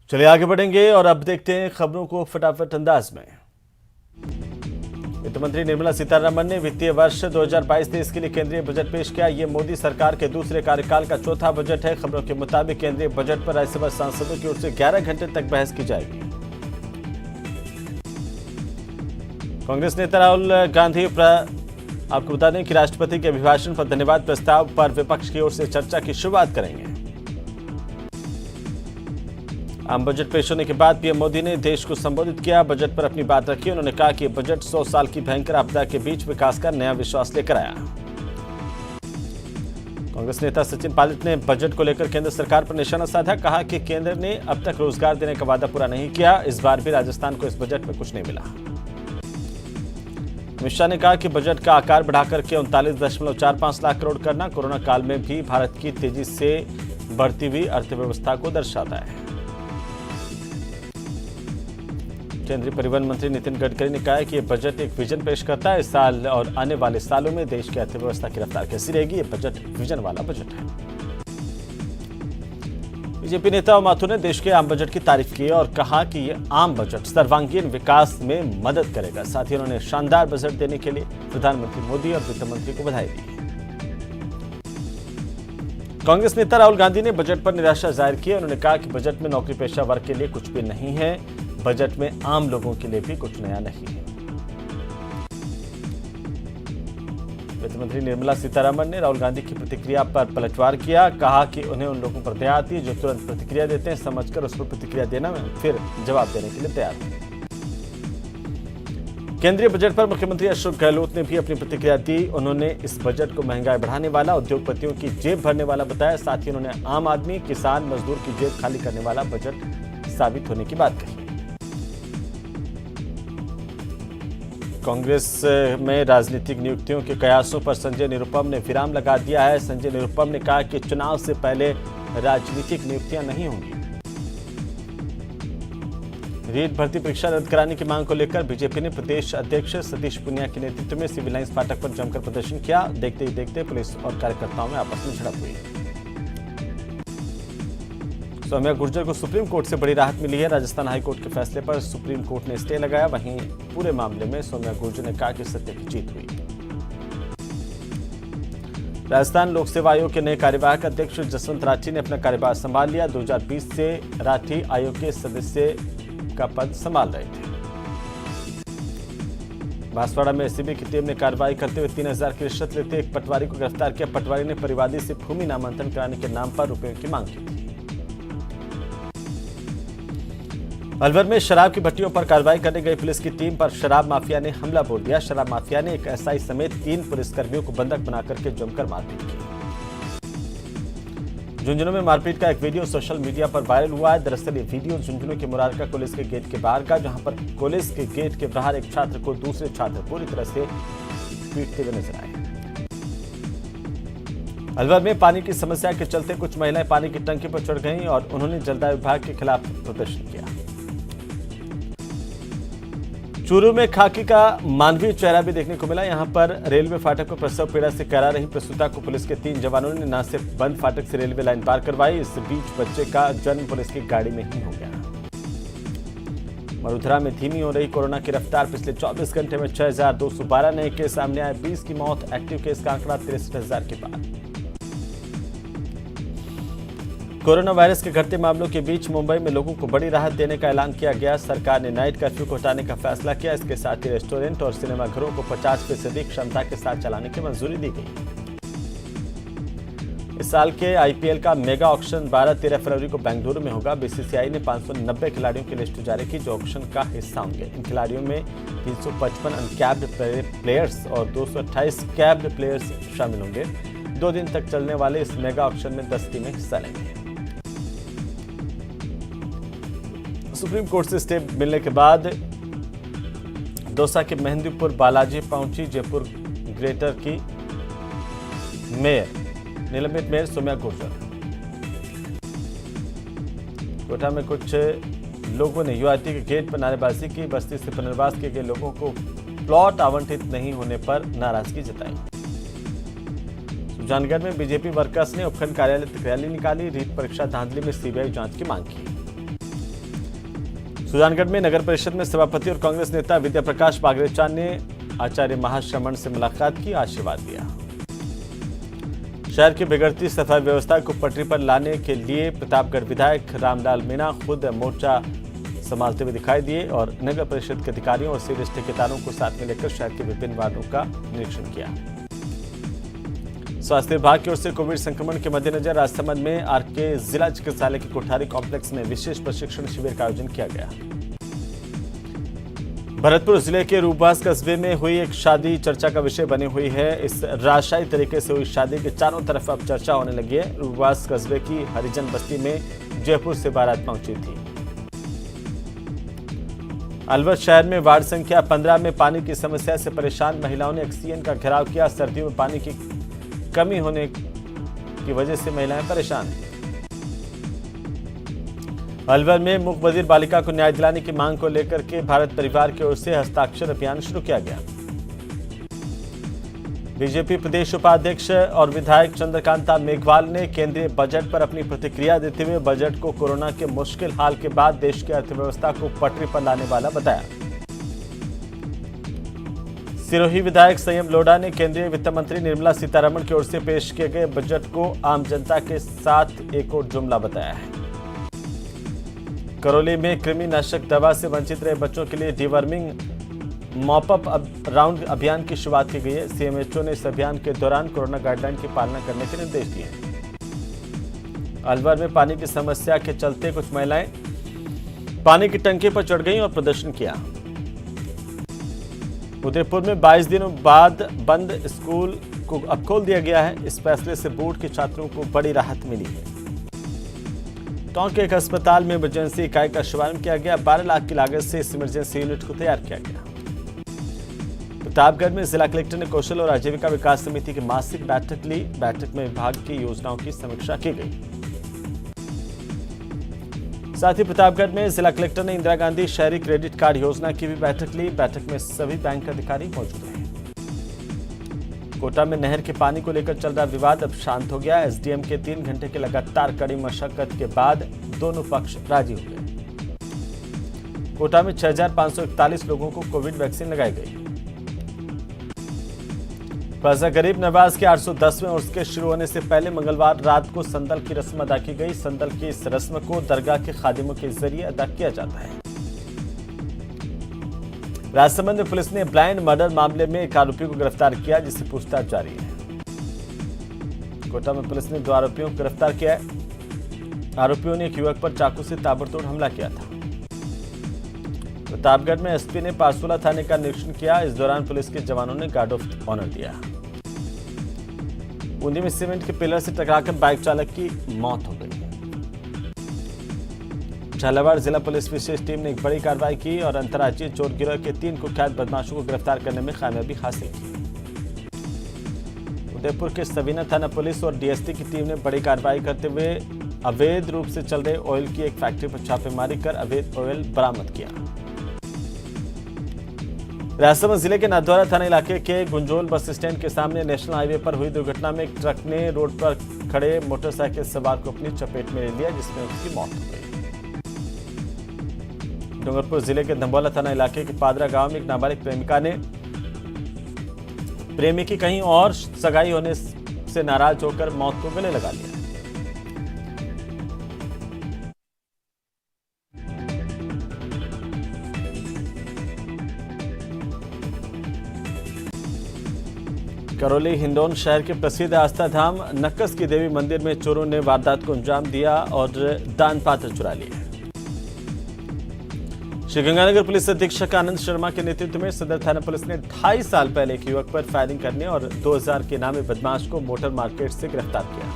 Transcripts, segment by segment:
चलिए आगे बढ़ेंगे और अब देखते हैं खबरों को फटाफट अंदाज में। वित्त मंत्री निर्मला सीतारमण ने वित्तीय वर्ष 2022-23 के लिए केंद्रीय बजट पेश किया। ये मोदी सरकार के दूसरे कार्यकाल का चौथा बजट है। खबरों के मुताबिक केंद्रीय बजट पर राज्यसभा सांसदों की ओर से 11 घंटे तक बहस की जाएगी। कांग्रेस नेता राहुल गांधी आपको बता दें कि राष्ट्रपति के अभिभाषण पर धन्यवाद प्रस्ताव पर विपक्ष की ओर से चर्चा की शुरुआत करेंगे। आम बजट पेश होने के बाद पीएम मोदी ने देश को संबोधित किया, बजट पर अपनी बात रखी। उन्होंने कहा कि बजट 100 साल की भयंकर आपदा के बीच विकास का नया विश्वास लेकर आया। कांग्रेस नेता सचिन पायलट ने बजट को लेकर केंद्र सरकार पर निशाना साधा। कहा कि केंद्र ने अब तक रोजगार देने का वादा पूरा नहीं किया। इस बार भी राजस्थान को इस बजट में कुछ नहीं मिला। अमित शाह ने कहा कि बजट का आकार बढ़ाकर के 39.45 लाख करोड़ करना कोरोना काल में भी भारत की तेजी से बढ़ती हुई अर्थव्यवस्था को दर्शाता है। केंद्रीय परिवहन मंत्री नितिन गडकरी ने कहा है कि यह बजट एक विजन पेश करता है। इस साल और आने वाले सालों में देश की अर्थव्यवस्था की रफ्तार कैसी रहेगी, ये बजट विजन वाला बजट है। बीजेपी नेता माथुर ने देश के आम बजट की तारीफ की और कहा कि यह आम बजट सर्वांगीण विकास में मदद करेगा। साथ ही उन्होंने शानदार बजट देने के लिए प्रधानमंत्री मोदी और वित्त मंत्री को बधाई दी। कांग्रेस नेता राहुल गांधी ने बजट पर निराशा जाहिर की। उन्होंने कहा कि बजट में नौकरी पेशा वर्ग के लिए कुछ भी नहीं है। बजट में आम लोगों के लिए भी कुछ नया नहीं है। वित्त मंत्री निर्मला सीतारमण ने राहुल गांधी की प्रतिक्रिया पर पलटवार किया। कहा कि उन्हें उन लोगों पर दया आती है जो तुरंत प्रतिक्रिया देते हैं, समझकर उस पर प्रतिक्रिया देना में फिर जवाब देने के लिए तैयार हैं। केंद्रीय बजट पर मुख्यमंत्री अशोक गहलोत ने भी अपनी प्रतिक्रिया दी। उन्होंने इस बजट को महंगाई बढ़ाने वाला, उद्योगपतियों की जेब भरने वाला बताया। साथ ही उन्होंने आम आदमी, किसान, मजदूर की जेब खाली करने वाला बजट साबित होने की बात कही। कांग्रेस में राजनीतिक नियुक्तियों के कयासों पर संजय निरुपम ने विराम लगा दिया है। संजय निरुपम ने कहा कि चुनाव से पहले राजनीतिक नियुक्तियां नहीं होंगी। रीट भर्ती परीक्षा रद्द कराने की मांग को लेकर बीजेपी ने प्रदेश अध्यक्ष सतीश पूनिया के नेतृत्व में सिविल लाइंस फाटक पर जमकर प्रदर्शन किया। देखते ही देखते पुलिस और कार्यकर्ताओं में आपस में झड़प हुई। सौम्या गुर्जर को सुप्रीम कोर्ट से बड़ी राहत मिली है। राजस्थान हाई कोर्ट के फैसले पर सुप्रीम कोर्ट ने स्टे लगाया। वहीं पूरे मामले में सौम्या गुर्जर ने कहा कि सत्य की जीत हुई। राजस्थान लोक सेवा आयोग के नए कार्यवाहक अध्यक्ष जसवंत राठी ने अपना कार्यभार संभाल लिया। 2020 से राठी आयोग के सदस्य का पद संभाल रहे थे। बांसवाड़ा में एसीबी की टीम ने कार्रवाई करते हुए 3000 की रिश्वत लेते एक पटवारी को गिरफ्तार किया। पटवारी ने परिवादी से भूमि नामांतरण कराने के नाम पर रुपयों की मांग की थी। अलवर में शराब की भट्टियों पर कार्रवाई करने गई पुलिस की टीम पर शराब माफिया ने हमला बोल दिया। शराब माफिया ने एक एसआई समेत 3 पुलिसकर्मियों को बंधक बनाकर के जमकर मारपीट की। झुंझुनू में मारपीट का एक वीडियो सोशल मीडिया पर वायरल हुआ है। दरअसल ये वीडियो झुंझुनू के मुरारका कॉलेज के गेट के बाहर का, जहां पर कॉलेज के गेट के बाहर एक छात्र को दूसरे छात्र पूरी तरह से पीटते हुए नजर आए। अलवर में पानी की समस्या के चलते कुछ महिलाएं पानी की टंकी पर चढ़ गईं और उन्होंने जलदाय विभाग के खिलाफ प्रदर्शन किया। चूरू में खाकी का मानवीय चेहरा भी देखने को मिला। यहां पर रेलवे फाटक पर प्रसव पीड़ा से करा रही प्रसूता को पुलिस के 3 जवानों ने न सिर्फ बंद फाटक से रेलवे लाइन पार करवाई, इस बीच बच्चे का जन्म पुलिस की गाड़ी में ही हो गया। मरुधरा में धीमी हो रही कोरोना की रफ्तार। पिछले 24 घंटे में 6212 नए केस सामने आए। 20 की मौत। एक्टिव केस का आंकड़ा 63,000 के पार। कोरोना वायरस के घटते मामलों के बीच मुंबई में लोगों को बड़ी राहत देने का ऐलान किया गया। सरकार ने नाइट कर्फ्यू को हटाने का फैसला किया। इसके साथ ही रेस्टोरेंट और सिनेमाघरों को 50% क्षमता के साथ चलाने की मंजूरी दी गई। इस साल के आईपीएल का मेगा ऑक्शन 12-13 फरवरी को बेंगलुरु में होगा। बीसीसीआई ने 590 खिलाड़ियों की लिस्ट जारी की जो ऑक्शन का हिस्सा होंगे। इन खिलाड़ियों में 355 अनकैप्ड प्लेयर्स और 228 कैप्ड प्लेयर्स शामिल होंगे। 2 दिन तक चलने वाले इस मेगा ऑक्शन में 10 टीमें हिस्सा लेंगी। सुप्रीम कोर्ट से स्टे मिलने के बाद दौसा के मेहंदीपुर बालाजी पहुंची जयपुर ग्रेटर की मेयर निलंबित मेयर सौम्या गुर्जर। कोटा में कुछ लोगों ने यूआईटी के गेट पर नारेबाजी की। बस्ती से पुनर्वास किए गए लोगों को प्लॉट आवंटित नहीं होने पर नाराजगी जताई। सुजानगढ़ में बीजेपी वर्कर्स ने उपखंड कार्यालय तक रैली निकाली। रीट परीक्षा धांधली में सीबीआई जांच की मांग की। सुजानगढ़ में नगर परिषद में सभापति और कांग्रेस नेता विद्या प्रकाश बागरेचा ने आचार्य महाश्रमण से मुलाकात की, आशीर्वाद दिया। शहर की बिगड़ती सफाई व्यवस्था को पटरी पर लाने के लिए प्रतापगढ़ विधायक रामलाल मीणा खुद मोर्चा संभालते हुए दिखाई दिए और नगर परिषद के अधिकारियों और सीवरेज ठेकेदारों को साथ में लेकर शहर के विभिन्न वार्डों का निरीक्षण किया। स्वास्थ्य विभाग की ओर से कोविड संक्रमण के मद्देनजर राजसमंद में आरके जिला चिकित्सालय के कोठारी कॉम्प्लेक्स में विशेष प्रशिक्षण शिविर का आयोजन किया गया। भरतपुर जिले के रूपबास कस्बे में हुई एक शादी चर्चा का विषय बनी हुई है। इस राजशाही तरीके से हुई शादी के चारों तरफ अब चर्चा होने लगी है। रूपबास कस्बे की हरिजन बस्ती में जयपुर से बारात पहुंची थी। अलवर शहर में वार्ड संख्या 15 में पानी की समस्या से परेशान महिलाओं ने एक्सीएन का घेराव किया। सर्दियों में पानी की कमी होने की वजह से महिलाएं परेशान हैं। अलवर में मूक बधिर बालिका को न्याय दिलाने की मांग को लेकर के भारत परिवार की ओर से हस्ताक्षर अभियान शुरू किया गया। बीजेपी प्रदेश उपाध्यक्ष और विधायक चंद्रकांता मेघवाल ने केंद्रीय बजट पर अपनी प्रतिक्रिया देते हुए बजट को कोरोना के मुश्किल हाल के बाद देश की अर्थव्यवस्था को पटरी पर लाने वाला बताया। सिरोही विधायक संयम लोढ़ा ने केंद्रीय वित्त मंत्री निर्मला सीतारमण की ओर से पेश किए गए बजट को आम जनता के साथ एक और जुमला बताया है। करौली में कृमिनाशक दवा से वंचित रहे बच्चों के लिए डिवर्मिंग मॉपअप राउंड अभियान की शुरुआत की गई है। सीएमएचओ ने इस अभियान के दौरान कोरोना गाइडलाइन की पालना करने के निर्देश दिए हैं। अलवर में पानी की समस्या के चलते कुछ महिलाएं पानी की टंकी पर चढ़ गईं और प्रदर्शन किया। उदयपुर में 22 दिनों बाद बंद स्कूल को अब खोल दिया गया है। इस फैसले से बोर्ड के छात्रों को बड़ी राहत मिली है। टोंक के एक अस्पताल में इमरजेंसी इकाई का शुभारंभ किया गया। 12 लाख की लागत से इस इमरजेंसी यूनिट को तैयार किया गया। प्रतापगढ़ में जिला कलेक्टर ने कौशल और आजीविका विकास समिति की मासिक बैठक ली। बैठक में विभाग की योजनाओं की समीक्षा की गई। साथ ही प्रतापगढ़ में जिला कलेक्टर ने इंदिरा गांधी शहरी क्रेडिट कार्ड योजना की भी बैठक ली। बैठक में सभी बैंक अधिकारी मौजूद रहे। कोटा में नहर के पानी को लेकर चल रहा विवाद अब शांत हो गया। एसडीएम के 3 घंटे के लगातार कड़ी मशक्कत के बाद दोनों पक्ष राजी हो गए। कोटा में 6,541 लोगों को कोविड वैक्सीन लगाई गई। ख्वाजा गरीब नवाज के 810वें उर्स के शुरू होने से पहले मंगलवार रात को संदल की रस्म अदा की गई। संदल की इस रस्म को दरगाह के खादिमों के जरिए अदा किया जाता है। राजसमंद में पुलिस ने ब्लाइंड मर्डर मामले में एक आरोपी को गिरफ्तार किया, जिससे पूछताछ जारी है। कोटा में पुलिस ने 2 आरोपियों को गिरफ्तार किया है। आरोपियों ने एक युवक पर चाकू से ताबड़तोड़ हमला किया था। प्रतापगढ़ में एसपी ने पारसोला थाने का निरीक्षण किया। इस दौरान पुलिस के जवानों ने गार्ड ऑफ ऑनर दिया। बूंदी में सीमेंट के पिलर से टकराकर बाइक चालक की मौत हो गई। झालावाड़ जिला पुलिस विशेष टीम ने एक बड़ी कार्रवाई की और अंतर्राज्यीय चोर गिरोह के 3 कुख्यात बदमाशों को गिरफ्तार करने में कामयाबी हासिल की। उदयपुर के सवीना थाना पुलिस और डीएसटी की टीम ने बड़ी कार्रवाई करते हुए अवैध रूप से चल रहे ऑयल की एक फैक्ट्री पर छापेमारी कर अवैध ऑयल बरामद किया। राजसमंद जिले के नाथद्वारा थाना इलाके के गुंजोल बस स्टैंड के सामने नेशनल हाईवे पर हुई दुर्घटना में एक ट्रक ने रोड पर खड़े मोटरसाइकिल सवार को अपनी चपेट में ले लिया, जिसमें उसकी मौत हो गई। डूंगरपुर जिले के धंबोला थाना इलाके के पादरा गांव में एक नाबालिग प्रेमिका ने प्रेमी की कहीं और सगाई होने से नाराज होकर मौत को गले लगा लिया। करौली हिंडौन शहर के प्रसिद्ध आस्था धाम नक्कस की देवी मंदिर में चोरों ने वारदात को अंजाम दिया और दान पात्र चुरा लिए। श्रीगंगानगर पुलिस अधीक्षक आनंद शर्मा के नेतृत्व में सदर थाना पुलिस ने 2.5 साल पहले एक युवक पर फायरिंग करने और 2000 के नामे बदमाश को मोटर मार्केट से गिरफ्तार किया।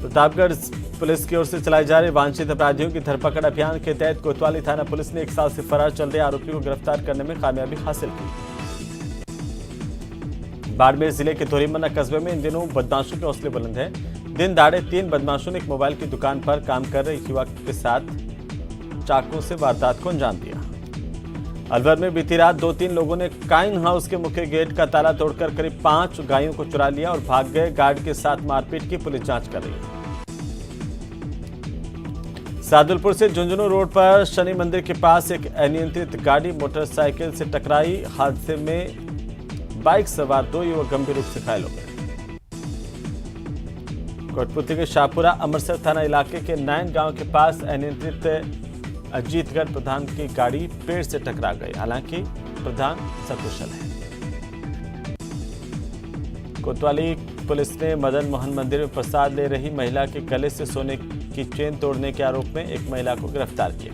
प्रतापगढ़ पुलिस की ओर से चलाए जा रहे वांछित अपराधियों की धरपकड़ अभियान के तहत कोतवाली थाना पुलिस ने 1 साल से फरार चल रहे आरोपी को गिरफ्तार करने में कामयाबी हासिल की। बाड़मेर जिले के धोरीमन्ना कस्बे में इन दिनों बदमाशों के हौसले बुलंद हैं। दिन दहाड़े 3 बदमाशों ने एक मोबाइल की दुकान पर काम कर रहे एक युवक के साथ चाकू से वारदात को अंजाम दिया। अलवर में बीती रात 2-3 लोगों ने काइन हाउस के मुख्य गेट का ताला तोड़कर करीब 5 गायों को चुरा लिया और भाग गए। गार्ड के साथ मारपीट की पुलिस जांच कर रही है। सादुलपुर से झुंझुनू रोड पर शनि मंदिर के पास एक अनियंत्रित गाड़ी मोटरसाइकिल से टकराई। हादसे में बाइक सवार 2 युवक गंभीर रूप से घायल हो गए। कोटपुतली के शाहपुरा अमृतसर थाना इलाके के नैन गांव के पास अनियंत्रित अजीतगढ़ प्रधान की गाड़ी पेड़ से टकरा गई। हालांकि प्रधान सकुशल है। कोतवाली पुलिस ने मदन मोहन मंदिर में प्रसाद ले रही महिला के गले से सोने की चेन तोड़ने के आरोप में एक महिला को गिरफ्तार किया।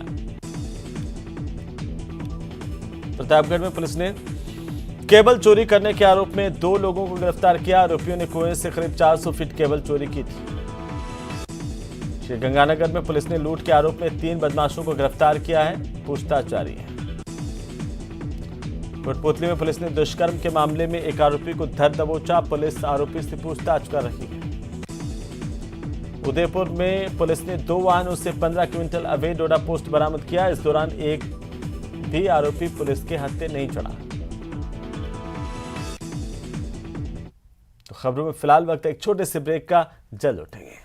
प्रतापगढ़ में पुलिस ने केबल चोरी करने के आरोप में 2 लोगों को गिरफ्तार किया। आरोपियों ने कुएं से करीब 400 फीट केबल चोरी की थी। श्रीगंगानगर में पुलिस ने लूट के आरोप में 3 बदमाशों को गिरफ्तार किया है। पूछताछ जारी है। कोटपुतली में पुलिस ने दुष्कर्म के मामले में एक आरोपी को धर दबोचा। पुलिस आरोपी से पूछताछ कर रही है। उदयपुर में पुलिस ने 2 वाहनों से 15 क्विंटल अवैध डोडा पोस्ट बरामद किया। इस दौरान एक भी आरोपी पुलिस के हत्थे नहीं चढ़ा। तो खबरों में फिलहाल वक्त एक छोटे से ब्रेक का, जल्द उठेंगे।